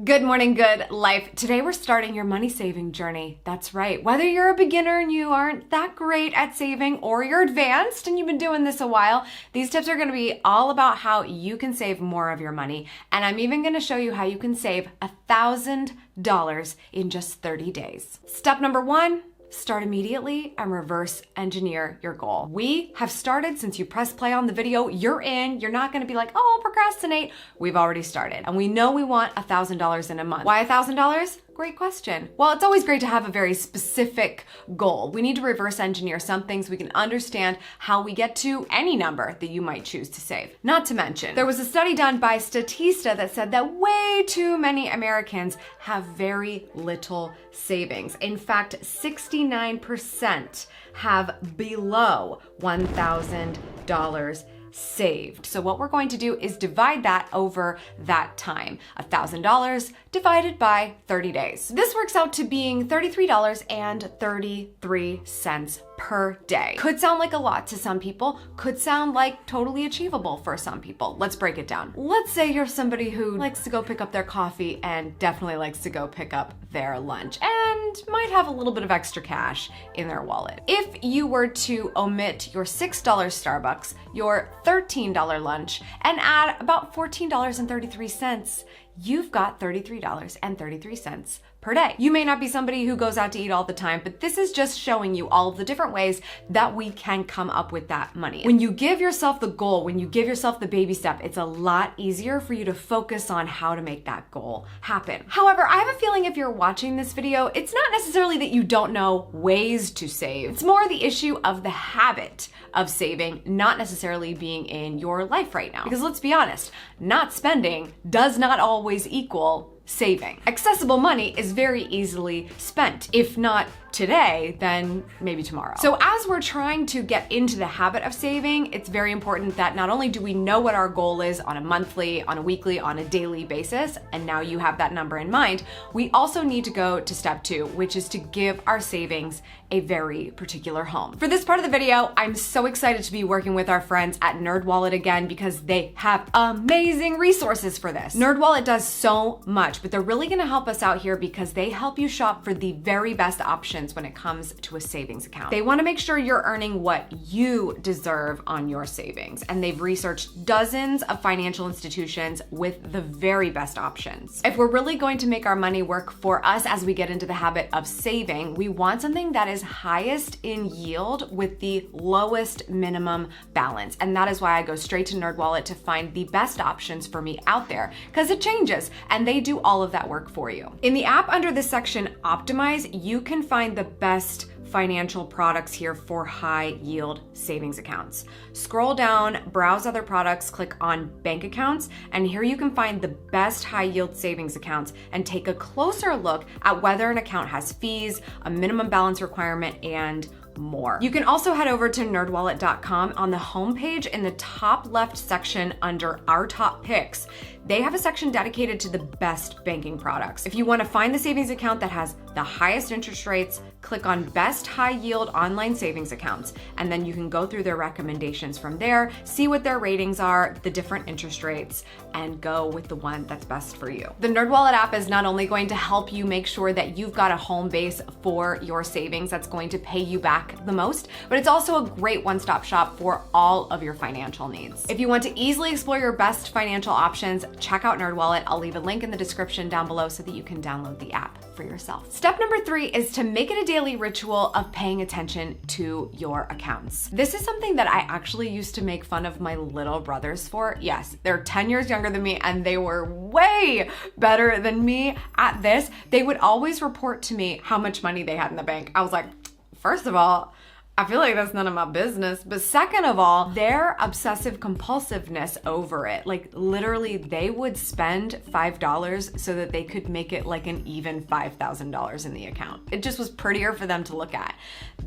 Good morning, good life. Today we're starting your money saving journey. That's right. Whether you're a beginner and you aren't that great at saving or you're advanced and you've been doing this a while, these tips are going to be all about how you can save more of your money. And I'm even going to show you how you can save $1,000 in just 30 days. Step number one, start immediately and reverse engineer your goal. We have started since you press play on the video. You're in. You're not going to be like, oh, I'll procrastinate. We've already started. And we know we want $1,000 in a month. Why $1,000? Great question. Well, it's always great to have a very specific goal. We need to reverse engineer some things so we can understand how we get to any number that you might choose to save. Not to mention, there was a study done by Statista that said that way too many Americans have very little savings. In fact, 69% have below $1,000 saved. So what we're going to do is divide that over that time. $1,000 divided by 30 days. This works out to being $33.33 per day. Could sound like a lot to some people, could sound like totally achievable for some people. Let's break it down. Let's say you're somebody who likes to go pick up their coffee and definitely likes to go pick up their lunch and might have a little bit of extra cash in their wallet. If you were to omit your $6 Starbucks, your $13 lunch, and add about $14.33, you've got $33.33 per day. You may not be somebody who goes out to eat all the time, but this is just showing you all of the different ways that we can come up with that money. When you give yourself the goal, when you give yourself the baby step, it's a lot easier for you to focus on how to make that goal happen. However, I have a feeling if you're watching this video, it's not necessarily that you don't know ways to save. It's more the issue of the habit of saving, not necessarily being in your life right now. Because let's be honest, not spending does not always equal saving. Accessible money is very easily spent. If not today, then maybe tomorrow. So as we're trying to get into the habit of saving, it's very important that not only do we know what our goal is on a monthly, on a weekly, on a daily basis, and now you have that number in mind, we also need to go to step two, which is to give our savings a very particular home. For this part of the video, I'm so excited to be working with our friends at NerdWallet again because they have amazing resources for this. NerdWallet does so much, but they're really gonna help us out here because they help you shop for the very best options when it comes to a savings account. They wanna make sure you're earning what you deserve on your savings, and they've researched dozens of financial institutions with the very best options. If we're really going to make our money work for us as we get into the habit of saving, we want something that is highest in yield with the lowest minimum balance. And that is why I go straight to NerdWallet to find the best options for me out there, because it changes and they do all of that work for you. In the app under the section Optimize, you can find the best financial products here for high yield savings accounts. Scroll down, browse other products, click on bank accounts, and here you can find the best high yield savings accounts and take a closer look at whether an account has fees, a minimum balance requirement, and more. You can also head over to nerdwallet.com. On the homepage in the top left section under our top picks, they have a section dedicated to the best banking products. If you want to find the savings account that has the highest interest rates, click on best high yield online savings accounts, and then you can go through their recommendations from there, see what their ratings are, the different interest rates, and go with the one that's best for you. The NerdWallet app is not only going to help you make sure that you've got a home base for your savings that's going to pay you back the most, but it's also a great one-stop shop for all of your financial needs. If you want to easily explore your best financial options, check out NerdWallet. I'll leave a link in the description down below so that you can download the app for yourself. Step number 3 is to make it a daily ritual of paying attention to your accounts. This is something that I actually used to make fun of my little brothers for. Yes, they're 10 years younger than me and they were way better than me at this. They would always report to me how much money they had in the bank. I was like, first of all, I feel like that's none of my business. But second of all, their obsessive compulsiveness over it, like literally they would spend $5 so that they could make it like an even $5,000 in the account. It just was prettier for them to look at.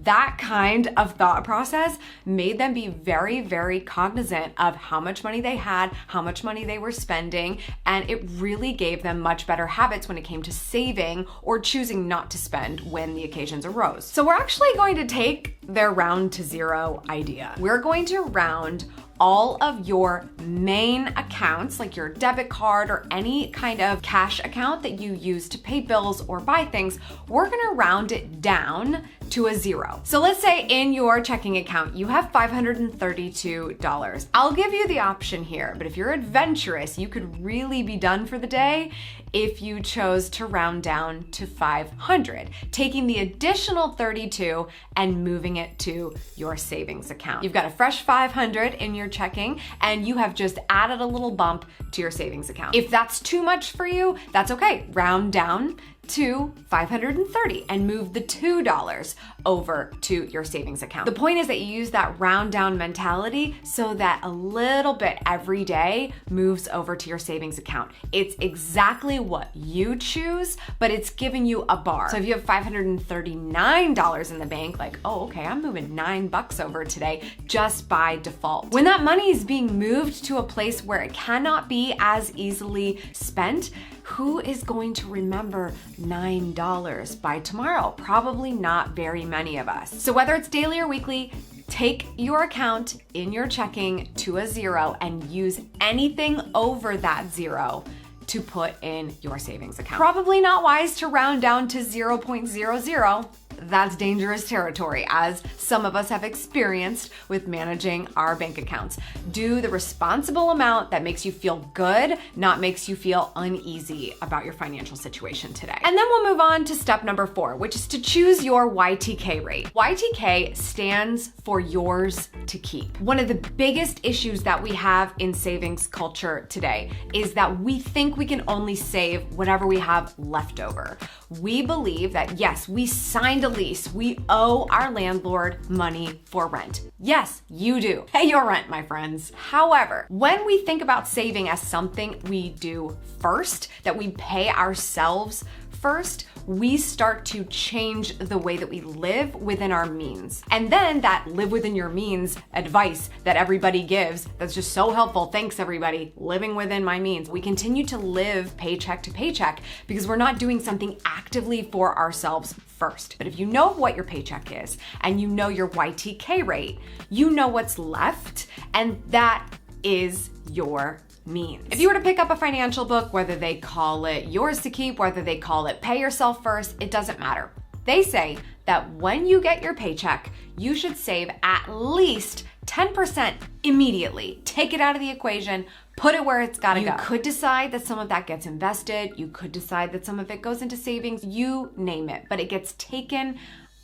That kind of thought process made them be very, very cognizant of how much money they had, how much money they were spending, and it really gave them much better habits when it came to saving or choosing not to spend when the occasions arose. So we're actually going to take their round to zero idea. We're going to round all of your main accounts, like your debit card or any kind of cash account that you use to pay bills or buy things, we're gonna round it down to a zero. So let's say in your checking account, you have $532. I'll give you the option here, but if you're adventurous, you could really be done for the day if you chose to round down to 500, taking the additional 32 and moving it to your savings account. You've got a fresh 500 in your checking and you have just added a little bump to your savings account. If that's too much for you, that's okay. Round down to 530 and move the $2 over to your savings account. The point is that you use that round down mentality so that a little bit every day moves over to your savings account. It's exactly what you choose, but it's giving you a bar. So if you have $539 in the bank, like, oh, okay, I'm moving $9 over today just by default. When that money is being moved to a place where it cannot be as easily spent, who is going to remember $9 by tomorrow? Probably not very many of us. So whether it's daily or weekly, take your account in your checking to a zero and use anything over that zero to put in your savings account. Probably not wise to round down to 0.00. That's dangerous territory, as some of us have experienced with managing our bank accounts. Do the responsible amount that makes you feel good, not makes you feel uneasy about your financial situation today. And then we'll move on to step number 4, which is to choose your YTK rate. YTK stands for yours to keep. One of the biggest issues that we have in savings culture today is that we think we can only save whatever we have left over. We believe that, yes, we signed a lease. We owe our landlord money for rent. Yes, you do. Pay your rent, my friends. However, when we think about saving as something we do first, that we pay ourselves first, we start to change the way that we live within our means. And then that live within your means advice that everybody gives, that's just so helpful. Thanks everybody, living within my means. We continue to live paycheck to paycheck because we're not doing something actively for ourselves first. But if you know what your paycheck is and you know your YTK rate, you know what's left, and that is your means. If you were to pick up a financial book, whether they call it yours to keep, whether they call it pay yourself first, it doesn't matter. They say that when you get your paycheck, you should save at least 10% immediately. Take it out of the equation, put it where it's gotta go. You could decide that some of that gets invested. You could decide that some of it goes into savings, you name it, but it gets taken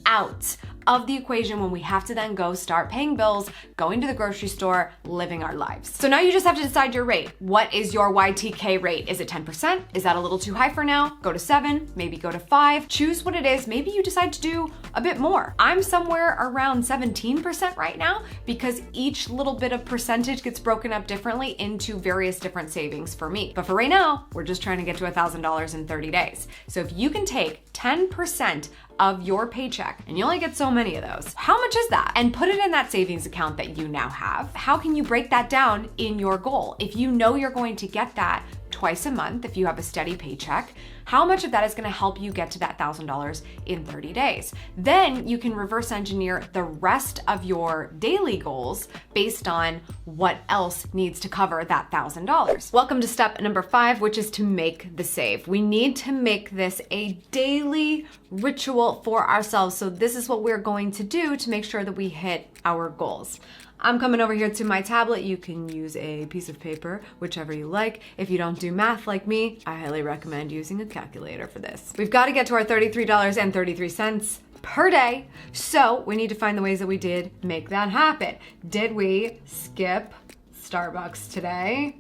out of the equation when we have to then go start paying bills, going to the grocery store, living our lives. So now you just have to decide your rate. What is your YTK rate? Is it 10%? Is that a little too high for now? Go to 7, maybe go to 5. Choose what it is. Maybe you decide to do a bit more. I'm somewhere around 17% right now because each little bit of percentage gets broken up differently into various different savings for me. But for right now, we're just trying to get to $1,000 in 30 days. So if you can take 10% of your paycheck, and you only get so many of those, how much is that? And put it in that savings account that you now have. How can you break that down in your goal? If you know you're going to get that twice a month, if you have a steady paycheck, how much of that is going to help you get to that $1,000 in 30 days? Then you can reverse engineer the rest of your daily goals based on what else needs to cover that $1,000. Welcome to step number 5, which is to make the save. We need to make this a daily ritual for ourselves. So this is what we're going to do to make sure that we hit our goals. I'm coming over here to my tablet. You can use a piece of paper, whichever you like. If you don't do math like me, I highly recommend using a calculator for this. We've got to get to our $33.33 per day. So we need to find the ways that we did make that happen. Did we skip Starbucks today?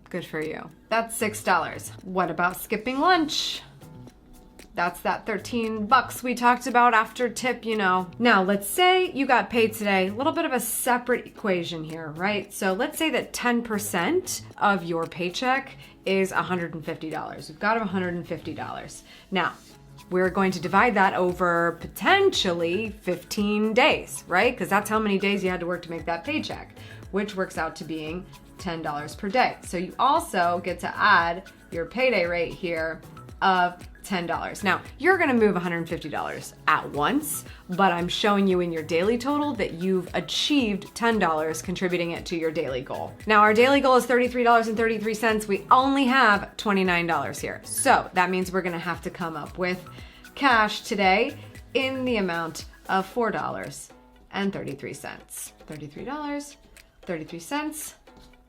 Good for you. That's $6. What about skipping lunch? That's that $13 we talked about after tip, you know. Now, let's say you got paid today, a little bit of a separate equation here, right? So let's say that 10% of your paycheck is $150. We've got $150. Now, we're going to divide that over potentially 15 days, right? Because that's how many days you had to work to make that paycheck, which works out to being $10 per day. So you also get to add your payday rate here of $10. Now, you're gonna move $150 at once, but I'm showing you in your daily total that you've achieved $10, contributing it to your daily goal. Now, our daily goal is $33.33. We only have $29 here. So that means we're gonna have to come up with cash today in the amount of $4.33. $33.33.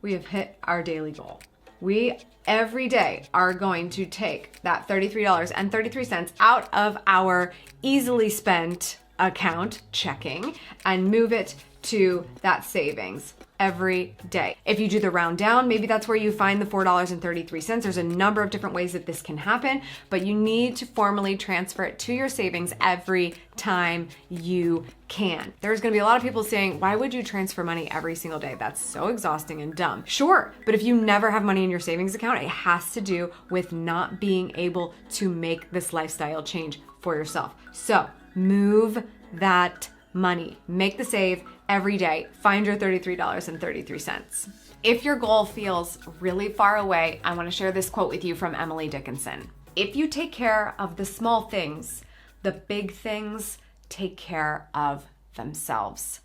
We have hit our daily goal. We every day are going to take that $33.33 out of our easily spent account checking and move it to that savings every day. If you do the round down, maybe that's where you find the $4.33. There's a number of different ways that this can happen, but you need to formally transfer it to your savings every time you can. There's gonna be a lot of people saying, why would you transfer money every single day? That's so exhausting and dumb. Sure, but if you never have money in your savings account, it has to do with not being able to make this lifestyle change for yourself. So move that money, make the save every day, find your $33.33. If your goal feels really far away, I want to share this quote with you from Emily Dickinson. If you take care of the small things, the big things take care of themselves.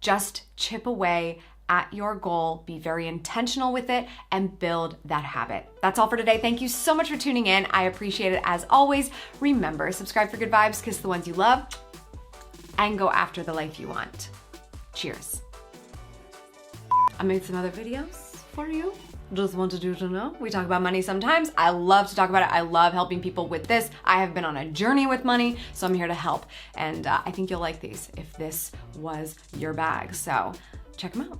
Just chip away at your goal, be very intentional with it, and build that habit. That's all for today. Thank you so much for tuning in. I appreciate it as always. Remember, subscribe for good vibes, kiss the ones you love, and go after the life you want. Cheers. I made some other videos for you. Just wanted you to know. We talk about money sometimes. I love to talk about it. I love helping people with this. I have been on a journey with money, so I'm here to help. And I think you'll like these if this was your bag. So check them out.